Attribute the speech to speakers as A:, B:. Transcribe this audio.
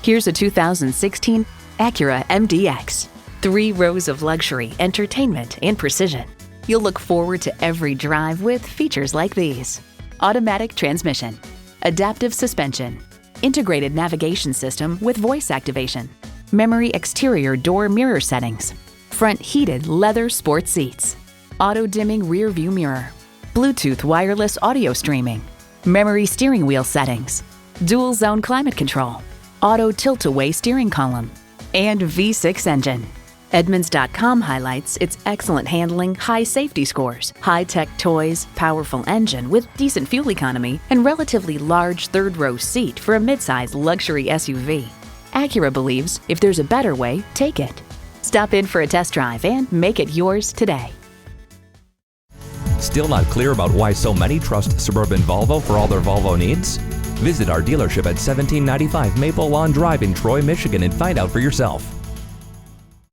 A: Here's a 2016 Acura MDX. 3 rows of luxury, entertainment, and precision. You'll look forward to every drive with features like these: automatic transmission, adaptive suspension, integrated navigation system with voice activation, memory exterior door mirror settings, front heated leather sport seats, auto-dimming rear view mirror, Bluetooth wireless audio streaming, memory steering wheel settings, dual zone climate control, auto tilt-away steering column, and V6 engine. Edmunds.com highlights its excellent handling, high safety scores, high-tech toys, powerful engine with decent fuel economy, and relatively large third-row seat for a midsize luxury SUV. Acura believes if there's a better way, take it. Stop in for a test drive and make it yours today.
B: Still not clear about why so many trust Suburban Volvo for all their Volvo needs? Visit our dealership at 1795 Maplelawn Drive in Troy, Michigan and find out for yourself.